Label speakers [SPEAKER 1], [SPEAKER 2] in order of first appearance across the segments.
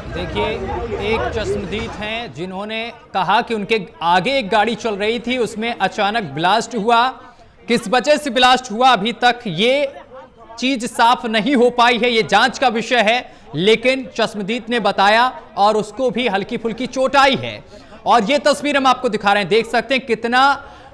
[SPEAKER 1] देखिए, एक चश्मदीद हैं जिन्होंने कहा कि उनके आगे एक गाड़ी चल रही थी, उसमें अचानक ब्लास्ट हुआ। किस वजह से ब्लास्ट हुआ अभी तक ये चीज साफ नहीं हो पाई है, ये जांच का विषय है। लेकिन चश्मदीद ने बताया और उसको भी हल्की फुल्की चोट आई है। और ये तस्वीर हम आपको दिखा रहे हैं, देख सकते हैं कितना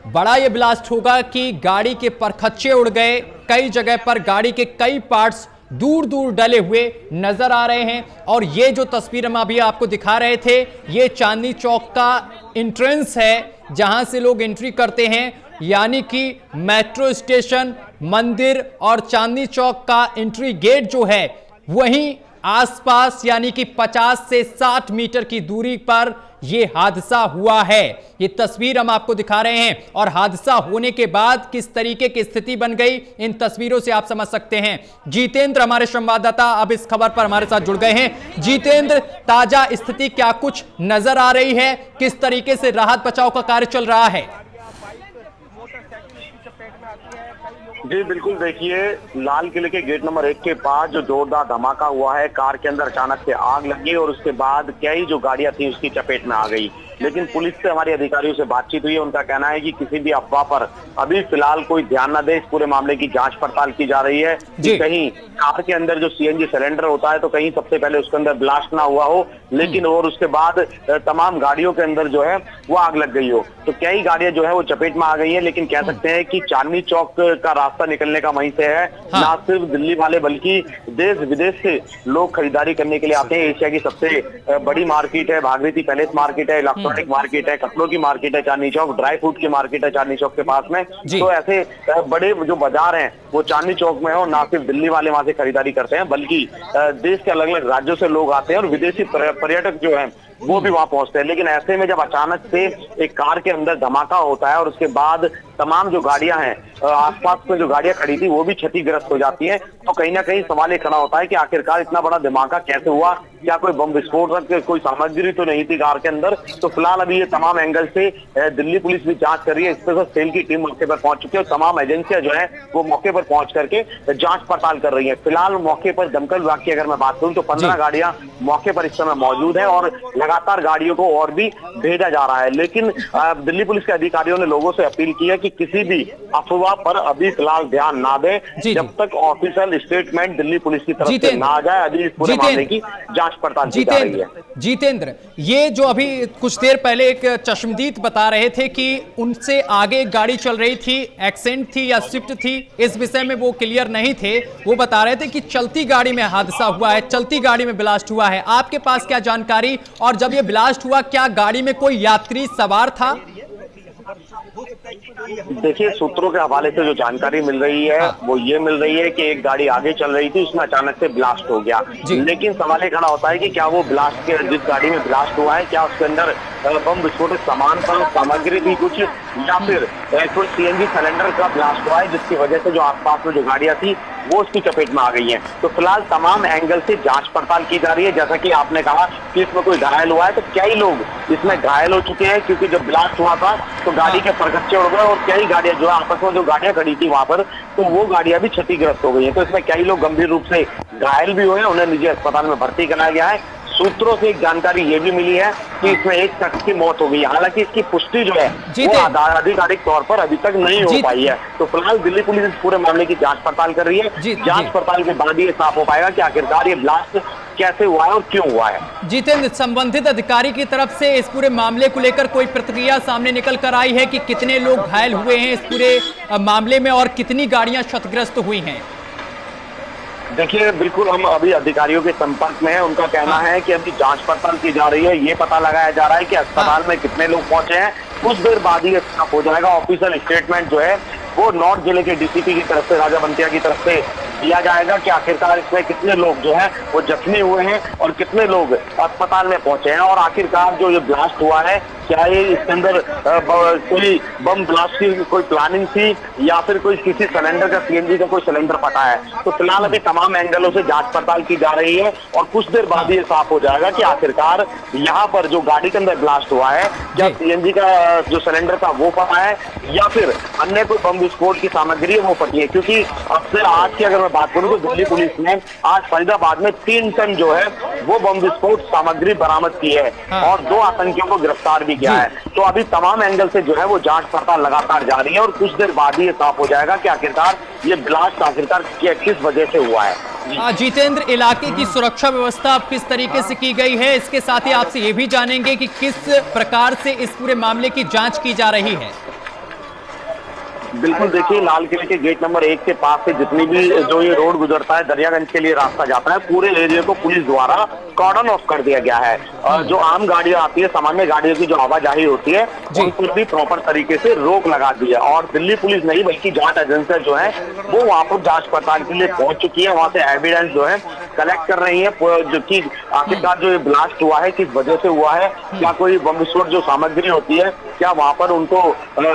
[SPEAKER 1] बड़ा ये ब्लास्ट होगा कि गाड़ी के परखच्चे उड़ गए। कई जगह पर गाड़ी के कई पार्ट्स दूर दूर डले हुए नजर आ रहे हैं। और ये जो तस्वीर हम अभी आपको दिखा रहे थे, ये चांदनी चौक का एंट्रेंस है जहां से लोग एंट्री करते हैं, यानी कि मेट्रो स्टेशन, मंदिर और चांदनी चौक का एंट्री गेट जो है वहीं आसपास, यानी कि 50 से 60 मीटर की दूरी पर यह हादसा हुआ है। ये तस्वीर हम आपको दिखा रहे हैं और हादसा होने के बाद किस तरीके की स्थिति बन गई, इन तस्वीरों से आप समझ सकते हैं। जितेंद्र हमारे संवाददाता अब इस खबर पर हमारे साथ जुड़ गए हैं। जितेंद्र, ताजा स्थिति क्या कुछ नजर आ रही है? किस तरीके से राहत बचाव का कार्य चल रहा है?
[SPEAKER 2] जी बिल्कुल, देखिए लाल किले के गेट नंबर 1 के पास जो जोरदार धमाका हुआ है, कार के अंदर अचानक से आग लगी और उसके बाद कई जो गाड़ियां थी उसकी चपेट में आ गई। लेकिन पुलिस से हमारे अधिकारियों से बातचीत हुई है, उनका कहना है कि किसी भी अफवाह पर अभी फिलहाल कोई ध्यान न दे। इस पूरे मामले की जांच पड़ताल की जा रही है कि कहीं कार के अंदर जो सीएनजी सिलेंडर होता है तो कहीं सबसे पहले उसके अंदर ब्लास्ट ना हुआ हो, लेकिन और उसके बाद तमाम गाड़ियों के अंदर जो है वो आग लग गई हो। तो कई गाड़ियां जो है वो चपेट में आ गई है। लेकिन कह सकते हैं कि चांदनी चौक का रास्ता निकलने का वहीं से है। ना सिर्फ दिल्ली वाले बल्कि देश विदेश से लोग खरीदारी करने के लिए आते हैं। एशिया की सबसे बड़ी मार्केट है, भागीरथी पैलेस मार्केट है, इलेक्ट्रॉनिक मार्केट है, कपड़ों की मार्केट है चांदनी चौक, ड्राई फ्रूट की मार्केट है चांदनी चौक के पास में। तो ऐसे बड़े जो बाजार हैं वो चांदनी चौक में है और ना सिर्फ दिल्ली वाले वहां से खरीदारी करते हैं बल्कि देश के अलग अलग राज्यों से लोग आते हैं और विदेशी पर्यटक जो है वो भी वहां पहुंचते हैं। लेकिन ऐसे में जब अचानक से एक कार के अंदर धमाका होता है और उसके बाद तमाम जो गाड़ियां हैं आसपास में जो गाड़ियां खड़ी थी वो भी क्षतिग्रस्त हो जाती हैं, तो कहीं ना कहीं सवाल ये खड़ा होता है कि आखिरकार इतना बड़ा धमाका कैसे हुआ? क्या कोई बम विस्फोट कोई सामग्री तो नहीं थी कार के अंदर? तो फिलहाल अभी ये तमाम एंगल से दिल्ली पुलिस भी जांच कर रही है। स्पेशल सेल की टीम मौके पर पहुंच चुकी है और तमाम एजेंसियां जो है वो मौके पर पहुंच करके जांच पड़ताल कर रही है। फिलहाल मौके पर दमकल विभाग की अगर मैं बात करूं तो 15 गाड़ियां मौके पर इस समय मौजूद है और लगातार गाड़ियों को और भी भेजा जा रहा है। लेकिन दिल्ली पुलिस के अधिकारियों ने लोगों से अपील की है कि किसी भी अफवाह पर अभी फिलहाल ध्यान ना दें जब तक ऑफिशियल स्टेटमेंट दिल्ली पुलिस की तरफ से ना आ जाए। अभी इस पूरे मामले की जांच पड़ताल की जा रही है।
[SPEAKER 1] जितेंद्र, ये जो अभी कुछ देर पहले एक चश्मदीद बता रहे थे कि उनसे आगे एक गाड़ी चल रही थी, एक्सेंट थी या स्विफ्ट थी, इस विषय में वो क्लियर नहीं थे। वो बता रहे थे कि चलती गाड़ी में हादसा हुआ है, चलती गाड़ी में ब्लास्ट हुआ है। आपके पास क्या जानकारी? और जब ये ब्लास्ट हुआ क्या गाड़ी में कोई यात्री सवार था?
[SPEAKER 2] देखिए, सूत्रों के हवाले से जो जानकारी मिल रही है वो ये मिल रही है कि एक गाड़ी आगे चल रही थी, उसमें अचानक से ब्लास्ट हो गया। लेकिन सवाल ये खड़ा होता है कि क्या वो ब्लास्ट के जिस गाड़ी में ब्लास्ट हुआ है क्या उसके अंदर बम विस्फोटक सामान पर सामग्री थी कुछ, या फिर कोई सीएनजी सिलेंडर का ब्लास्ट हुआ है जिसकी वजह से जो आसपास में जो गाड़ियां थी वो उसकी चपेट में आ गई हैं। तो फिलहाल तमाम एंगल से जांच पड़ताल की जा रही है। जैसा कि आपने कहा कि इसमें कोई घायल हुआ है, तो कई लोग इसमें घायल हो चुके हैं क्योंकि जब ब्लास्ट हुआ था तो गाड़ी के परखच्चे उड़ गए और कई गाड़ियां जो आपस में जो गाड़ियां खड़ी थी वहां पर तो वो गाड़ियां भी क्षतिग्रस्त हो गई हैं। तो इसमें कई लोग गंभीर रूप से घायल भी हुए हैं, उन्हें निजी अस्पताल में भर्ती कराया गया है। सूत्रों से एक जानकारी ये भी मिली है कि इसमें एक शख्स की मौत हो गई है। हालांकि इसकी पुष्टि जो है वो आधिकारिक तौर पर अभी तक नहीं हो पाई है। तो फिलहाल दिल्ली पुलिस इस पूरे मामले की जांच पड़ताल कर रही है। जांच पड़ताल के बाद ये साफ हो पाएगा कि आखिरकार ये ब्लास्ट कैसे हुआ है और क्यों हुआ है।
[SPEAKER 1] जितेंद्र, संबंधित अधिकारी की तरफ से इस पूरे मामले को लेकर कोई प्रतिक्रिया सामने निकल कर आई है कि कितने लोग घायल हुए हैं इस पूरे मामले में और कितनी गाड़ियां क्षतिग्रस्त हुई हैं?
[SPEAKER 2] देखिए, बिल्कुल हम अभी अधिकारियों के संपर्क में हैं। उनका कहना है कि अभी जांच पड़ताल की जा रही है, ये पता लगाया जा रहा है कि अस्पताल में कितने लोग पहुंचे हैं। कुछ देर बाद ही साफ हो जाएगा। ऑफिशियल स्टेटमेंट जो है वो नॉर्थ जिले के डीसीपी की तरफ से, राजा बंतिया की तरफ से दिया जाएगा कि आखिरकार इसमें कितने लोग जो है वो जख्मी हुए हैं और कितने लोग अस्पताल में पहुंचे हैं और आखिरकार जो ये ब्लास्ट हुआ है क्या ये इसके अंदर कोई बम ब्लास्ट की कोई प्लानिंग थी या फिर कोई किसी सिलेंडर का सीएनजी का कोई सिलेंडर फटा है। तो फिलहाल अभी तमाम एंगलों से जांच पड़ताल की जा रही है और कुछ देर बाद ये साफ हो जाएगा कि आखिरकार यहाँ पर जो गाड़ी के अंदर ब्लास्ट हुआ है क्या सीएनजी का जो सिलेंडर था वो फटा है या फिर अन्य कोई बम विस्फोट की सामग्री है वो फटी है। क्योंकि अब से आज की अगर मैं बात करूं तो दिल्ली पुलिस ने आज फरीदाबाद में 3 टन जो है वो बम विस्फोट सामग्री बरामद की है और 2 आतंकियों को गिरफ्तार भी किया है। तो अभी तमाम एंगल से जो है वो जांच पड़ताल लगातार जारी है और कुछ देर बाद ही ये साफ हो जाएगा कि आखिरकार ये ब्लास्ट आखिरकार किस वजह से हुआ है।
[SPEAKER 1] जितेंद्र, इलाके की सुरक्षा व्यवस्था अब किस तरीके से की गई है, इसके साथ ही आपसे ये भी जानेंगे कि किस प्रकार से इस पूरे मामले की जांच की जा रही है।
[SPEAKER 2] बिल्कुल, देखिए लाल किले के गेट नंबर 1 के पास से जितनी भी जो ये रोड गुजरता है दरियागंज के लिए रास्ता जाता है, पूरे एरिया को पुलिस द्वारा कॉर्डन ऑफ कर दिया गया है। और जो आम गाड़ियां आती है, सामान्य गाड़ियों की जो आवाजाही होती है उन पर भी प्रॉपर तरीके से रोक लगा दी है। और दिल्ली पुलिस नहीं बल्कि जांच एजेंसियां जो है वो वहां पर जांच पड़ताल के लिए पहुंच चुकी है, वहां से एविडेंस जो है कलेक्ट कर रही है, जो कि आखिरकार जो ये ब्लास्ट हुआ है किस वजह से हुआ है, क्या कोई बम विस्फोट जो सामग्री होती है क्या वहां पर उनको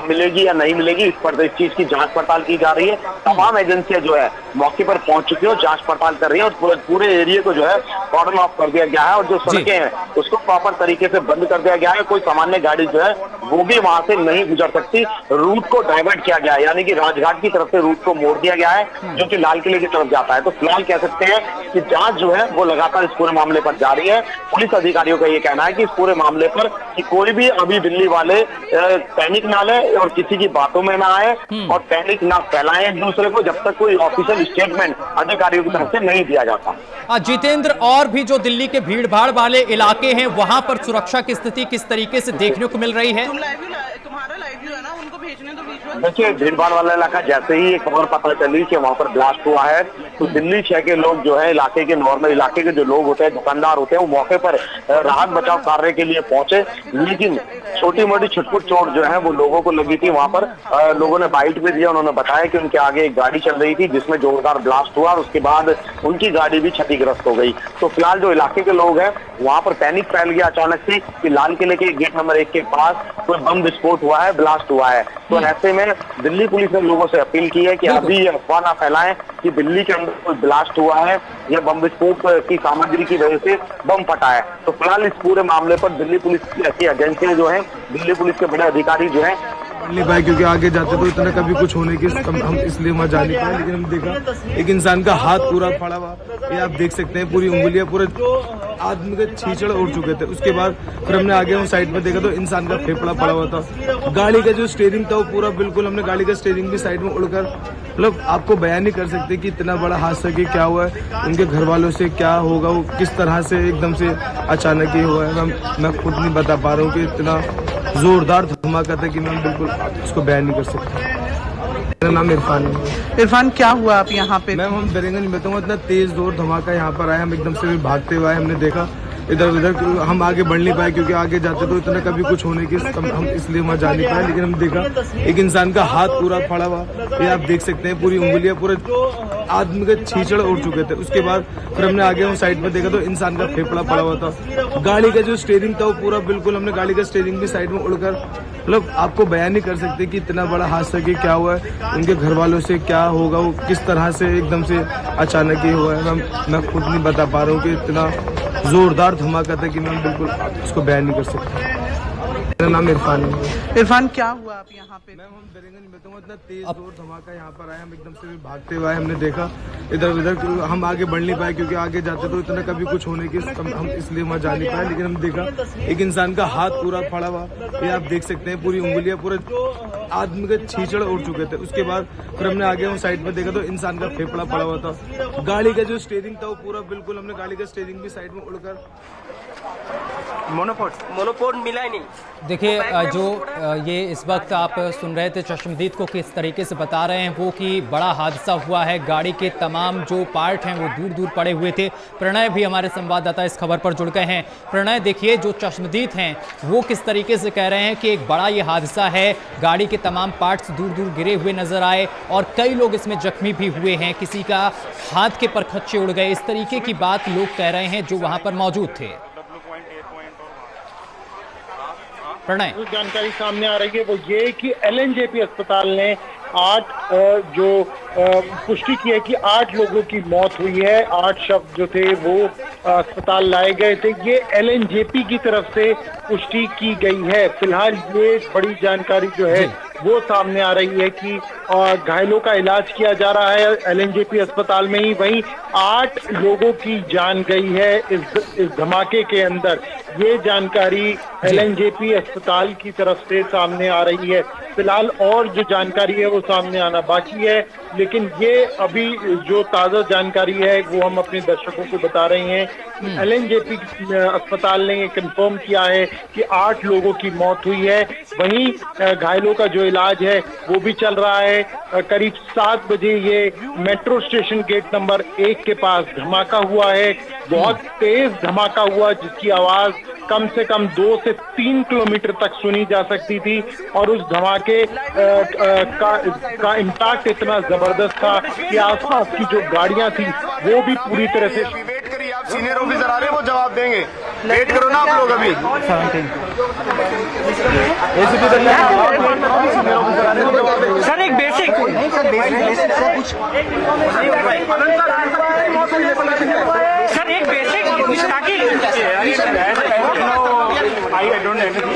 [SPEAKER 2] मिलेगी या नहीं मिलेगी, इस चीज की जांच पड़ताल की जा रही है। तमाम एजेंसियां जो है मौके पर पहुंच चुकी है और जांच पड़ताल कर रही है और पूरे एरिया को जो है कॉर्डन ऑफ कर दिया गया है और जो सड़कें हैं उसको प्रॉपर तरीके से बंद कर दिया गया है। कोई सामान्य गाड़ी जो है वो भी वहां से नहीं गुजर सकती, रूट को डाइवर्ट किया गया है, यानी कि राजघाट की तरफ से रूट को मोड़ दिया गया है जो कि लाल किले की तरफ जाता है। तो फिलहाल कह सकते हैं कि जांच जो है वो लगातार इस पूरे मामले पर जारी है। पुलिस अधिकारियों का ये कहना है कि इस पूरे मामले पर कि कोई भी अभी दिल्ली वाले पैनिक ना ले और किसी की बातों में ना आए और पैनिक ना फैलाएं एक दूसरे को, जब तक कोई ऑफिशियल स्टेटमेंट अधिकारियों की तरफ से नहीं दिया जाता।
[SPEAKER 1] जितेंद्र, और भी जो दिल्ली के भीड़ भाड़ वाले इलाके हैं वहां पर सुरक्षा की स्थिति किस तरीके से देखने को मिल रही है?
[SPEAKER 2] देखिए, भीड़ भाड़ वाला इलाका, जैसे ही ये खबर पता चली कि वहां पर ब्लास्ट हुआ है तो दिल्ली शहर के लोग जो है इलाके के नॉर्मल इलाके के जो लोग होते हैं, दुकानदार होते हैं, वो मौके पर राहत बचाव कार्य के लिए पहुंचे। लेकिन छोटी मोटी छुटपुट चोट जो है वो लोगों को लगी थी। वहां पर लोगों ने बाइट भी दिया, उन्होंने बताया कि उनके आगे एक गाड़ी चल रही थी जिसमें जोरदार ब्लास्ट हुआ और उसके बाद उनकी गाड़ी भी क्षतिग्रस्त हो गई। तो फिलहाल जो इलाके के लोग हैं वहां पर पैनिक फैल गया अचानक से कि लाल किले के गेट नंबर 1 के पास कोई बम विस्फोट हुआ है, ब्लास्ट हुआ है। तो ऐसे में दिल्ली पुलिस ने लोगों से अपील की है कि अभी ये अफवाह ना फैलाएं कि दिल्ली के अंदर कोई ब्लास्ट हुआ है या बम विस्फोट की सामग्री की वजह से बम फटा है। तो फिलहाल इस पूरे मामले पर दिल्ली पुलिस की ऐसी एजेंसियां जो है, दिल्ली पुलिस के बड़े अधिकारी जो है
[SPEAKER 3] बढ़ नहीं पाए क्योंकि आगे जाते तो इतना कभी कुछ होने की हम इसलिए वहाँ जा नहीं पाए। लेकिन हम देखा एक इंसान का हाथ पूरा फड़ा हुआ, ये आप देख सकते हैं, पूरी उंगलियां पूरे आदमी के छींचड़ उड़ चुके थे। उसके बाद फिर हमने आगे हम साइड में देखा तो इंसान का फेफड़ा पड़ा हुआ था। गाड़ी का जो स्टीयरिंग था वो पूरा बिल्कुल, हमने गाड़ी का स्टीयरिंग भी साइड में उड़कर, मतलब आपको बयान नहीं कर सकते कि इतना बड़ा हादसा कि क्या हुआ है, उनके घर वालों से क्या होगा, वो किस तरह से एकदम से अचानक ही हुआ है। मैं खुद नहीं बता पा रहा हूँ कि इतना जोरदार धमाका था कि मैं बिल्कुल उसको बयान नहीं कर सकता। मेरा नाम इरफान है।
[SPEAKER 4] इरफान, क्या हुआ आप यहाँ पे?
[SPEAKER 3] मैम, हम दरियागंज में तो इतना तेज जोर धमाका यहाँ पर आया, हम एकदम से भागते हुए हमने देखा इधर उधर, हम आगे बढ़ नहीं पाए क्योंकि आगे जाते तो इतना कभी कुछ होने की हम इसलिए वहाँ जा नहीं पाए। लेकिन हम देखा एक इंसान का हाथ पूरा फड़ा हुआ, ये आप देख सकते हैं, पूरी उंगलियां पूरे आदमी के छींचड़ उड़ चुके थे। उसके बाद फिर हमने आगे हम साइड में देखा तो इंसान का फेफड़ा पड़ा हुआ था। गाड़ी का जो स्टीयरिंग था वो पूरा बिल्कुल, हमने गाड़ी का स्टीयरिंग भी साइड में उड़कर, मतलब आपको बयान नहीं कर सकते कि इतना बड़ा हादसा कि क्या हुआ है, उनके घर वालों से क्या होगा, वो किस तरह से एकदम से अचानक ही हुआ है। मैं खुद नहीं बता पा रहा हूँ कि इतना जोरदार धमाका था कि मैं बिल्कुल उसको बयान नहीं कर सकता। मेरा नाम इरफान है।
[SPEAKER 4] इरफान, क्या हुआ आप यहाँ पे?
[SPEAKER 3] मैम, हम दरियागंज में तो इतना तेज जोर धमाका यहाँ पर आया, हम एकदम से भागते हुए हमने देखा इधर उधर, हम आगे बढ़ नहीं पाए क्योंकि आगे जाते तो इतना कभी कुछ होने की हम इसलिए वहाँ जा नहीं पाए। लेकिन हम देखा एक इंसान का हाथ पूरा फड़ा हुआ, ये आप देख सकते हैं, पूरी उंगलियां पूरे आदमी के छींचड़ उड़ चुके थे। उसके बाद फिर हमने आगे हम साइड में देखा तो इंसान का फेफड़ा पड़ा हुआ था। गाड़ी का जो स्टीयरिंग था वो पूरा बिल्कुल, हमने गाड़ी का स्टीयरिंग भी साइड में उड़कर
[SPEAKER 5] मोनोपोड मिला ही नहीं।
[SPEAKER 1] देखिए, जो ये इस वक्त आप सुन रहे थे चश्मदीद को किस तरीके से बता रहे हैं वो कि बड़ा हादसा हुआ है, गाड़ी के तमाम जो पार्ट हैं वो दूर दूर पड़े हुए थे। प्रणय भी हमारे संवाददाता इस खबर पर जुड़ गए हैं। प्रणय, देखिए जो चश्मदीद हैं वो किस तरीके से कह रहे हैं कि एक बड़ा ये हादसा है, गाड़ी के तमाम पार्ट्स दूर दूर गिरे हुए नजर आए और कई लोग इसमें जख्मी भी हुए हैं, किसी का हाथ के परखच्चे उड़ गए, इस तरीके की बात लोग कह रहे हैं जो वहां पर मौजूद थे। प्रणय,
[SPEAKER 6] जो जानकारी सामने आ रही है वो ये कि LNJP अस्पताल ने 8 पुष्टि की है कि 8 लोगों की मौत हुई है। 8 शव जो थे वो अस्पताल लाए गए थे। ये LNJP की तरफ से पुष्टि की गई है। फिलहाल ये बड़ी जानकारी जो है वो सामने आ रही है कि घायलों का इलाज किया जा रहा है एलएनजेपी अस्पताल में ही। वहीं 8 लोगों की जान गई है इस धमाके के अंदर। ये जानकारी एलएनजेपी अस्पताल की तरफ से सामने आ रही है। फिलहाल और जो जानकारी है वो सामने आना बाकी है, लेकिन ये अभी जो ताजा जानकारी है वो हम अपने दर्शकों को बता रहे हैं। एलएनजेपी अस्पताल ने ये कंफर्म किया है कि 8 लोगों की मौत हुई है। वहीं घायलों का जो इलाज है वो भी चल रहा है। करीब 7 बजे ये मेट्रो स्टेशन गेट नंबर 1 के पास धमाका हुआ है। बहुत तेज धमाका हुआ जिसकी आवाज कम से कम 2 से 3 किलोमीटर तक सुनी जा सकती थी और उस धमाके का इम्पैक्ट इतना जबरदस्त था कि आसपास की जो गाड़ियां थी वो भी पूरी तरह से।
[SPEAKER 5] वेट करिए, आप सीनियर ऑफिसर आ रहे हैं, वो जवाब देंगे। वेट करो ना आप लोग अभी।
[SPEAKER 7] सर एक बेसिक सर एक बेसिक ताकि
[SPEAKER 5] I don't know anything.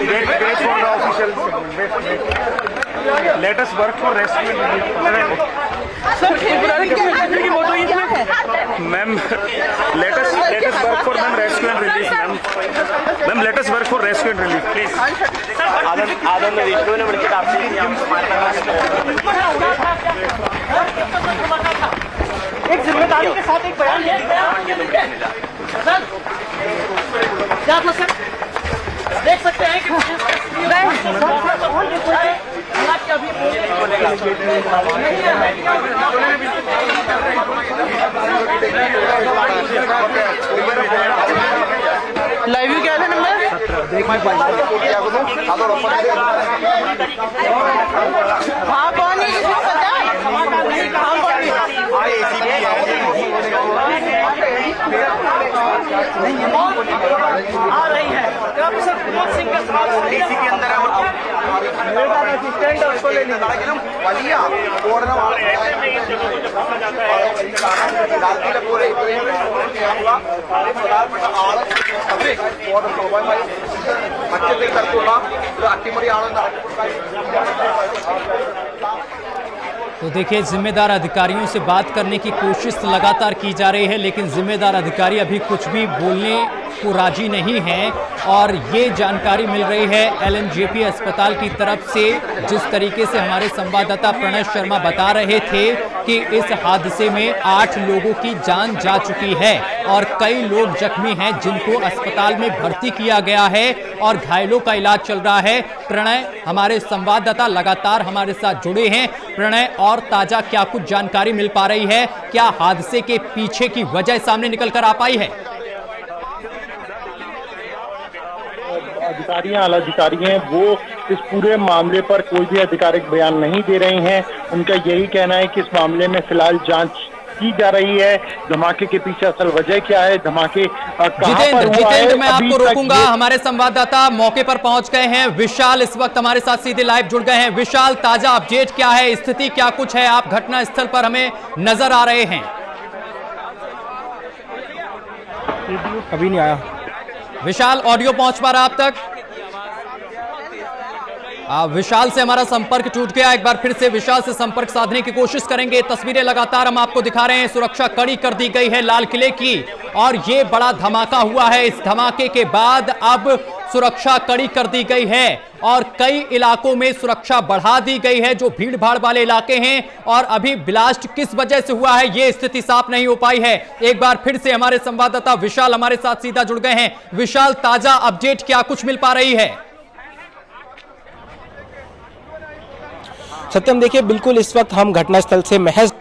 [SPEAKER 5] Wait for the officials. Let us work for rescue and relief. Ma'am, let us work for them rescue and relief, ma'am. Ma'am, let us work for rescue and relief, please.
[SPEAKER 2] आदम ने विष्णु ने बल्कि आपसे
[SPEAKER 7] एक जिम्मेदारी के साथ एक बयान क्या आप सर देख सकते हैं कि
[SPEAKER 4] लाइव क्या है नंबर हाँ कौन है किसको पता
[SPEAKER 7] आ रही है सर प्रमोद सिंह के साथ डीसी के अंदर
[SPEAKER 5] असिस्टेंट उसको ले लीजिए
[SPEAKER 1] तो देखिए, जिम्मेदार अधिकारियों से बात करने की कोशिश लगातार की जा रही है, लेकिन जिम्मेदार अधिकारी अभी कुछ भी बोलने को राजी नहीं हैं। और ये जानकारी मिल रही है एलएनजेपी अस्पताल की तरफ से, जिस तरीके से हमारे संवाददाता प्रणय शर्मा बता रहे थे कि इस हादसे में 8 लोगों की जान जा चुकी है और कई लोग जख्मी हैं जिनको अस्पताल में भर्ती किया गया है और घायलों का इलाज चल रहा है। प्रणय, हमारे संवाददाता लगातार हमारे साथ जुड़े हैं। प्रणय, और ताजा क्या कुछ जानकारी मिल पा रही है? क्या हादसे के पीछे की वजह सामने निकल कर आ पाई है?
[SPEAKER 6] आला अधिकारी हैं वो इस पूरे मामले पर कोई भी आधिकारिक बयान नहीं दे रहे हैं। उनका यही कहना है कि इस मामले में फिलहाल जांच की जा रही है। धमाके के पीछे असल वजह क्या है, धमाके
[SPEAKER 1] जितेंद्र, मैं आपको रोकूंगा। हमारे संवाददाता मौके पर पहुंच गए हैं। विशाल इस वक्त हमारे साथ सीधे लाइव जुड़ गए हैं। विशाल, ताजा अपडेट क्या है, स्थिति क्या कुछ है? आप घटना स्थल पर हमें नजर आ रहे हैं।
[SPEAKER 8] अभी नहीं आया
[SPEAKER 1] विशाल, ऑडियो पहुंच पा रहा आप तक? विशाल से हमारा संपर्क टूट गया। एक बार फिर से विशाल से संपर्क साधने की कोशिश करेंगे। तस्वीरें लगातार हम आपको दिखा रहे हैं। सुरक्षा कड़ी कर दी गई है लाल किले की और ये बड़ा धमाका हुआ है। इस धमाके के बाद अब सुरक्षा कड़ी कर दी गई है और कई इलाकों में सुरक्षा बढ़ा दी गई है जो भीड़ भाड़ वाले इलाके हैं। और अभी ब्लास्ट किस वजह से हुआ है ये स्थिति साफ नहीं हो पाई है। एक बार फिर से हमारे संवाददाता विशाल हमारे साथ सीधा जुड़ गए हैं। विशाल, ताजा अपडेट क्या कुछ मिल पा रही है?
[SPEAKER 8] सत्यम, देखिए बिल्कुल इस वक्त हम घटनास्थल से महज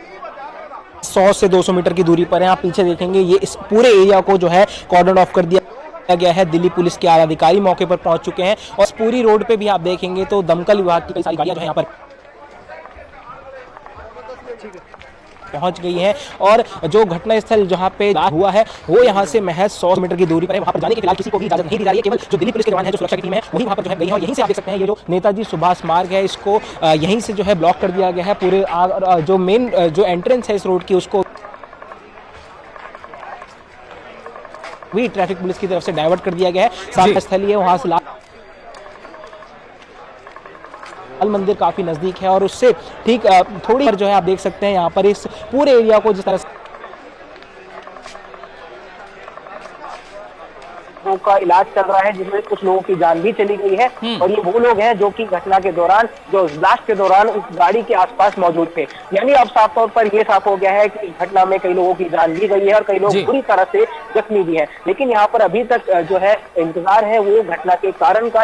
[SPEAKER 8] 100 से 200 मीटर की दूरी पर हैं। आप पीछे देखेंगे ये इस पूरे एरिया को जो है कॉर्डन ऑफ कर दिया गया है। दिल्ली पुलिस के आला अधिकारी मौके पर पहुंच चुके हैं और इस पूरी रोड पे भी आप देखेंगे तो दमकल विभाग की कई सारी गाड़ियां जो है यहाँ पर पहुंच गई हैं। और जो घटनास्थल जहां पे हुआ है वो यहां से महज 100 मीटर की दूरी पर है। वहां पर जाने की फिलहाल किसी को भी इजाजत नहीं दी जा रही है। केवल जो दिल्ली पुलिस के जवान है, जो सुरक्षा की टीम है, वही वहां पर जो है गई है। और यहीं से आप देख सकते हैं ये जो नेताजी सुभाष मार्ग है इसको यहीं से जो है ब्लॉक कर दिया गया है। पूरे जो मेन जो एंट्रेंस है इस रोड की उसको भी ट्रैफिक पुलिस की तरफ से डाइवर्ट कर दिया गया है। साथ स्थलीय वहां से लाल मंदिर काफी नजदीक है और उससे ठीक थोड़ी जो है आप देख सकते हैं यहाँ पर इस पूरे एरिया को जिस तरह से
[SPEAKER 9] का इलाज चल रहा है, जिसमें कुछ लोगों की जान भी चली गई है। और ये वो लोग हैं जो कि घटना के दौरान, जो ब्लास्ट के दौरान उस गाड़ी के आसपास मौजूद थे। यानी अब साफ तौर पर ये साफ हो गया है कि इस घटना में कई लोगों की जान भी गई है और कई लोग बुरी तरह से जख्मी भी हैं। लेकिन यहाँ पर अभी तक जो है इंतजार है वो घटना के कारण का।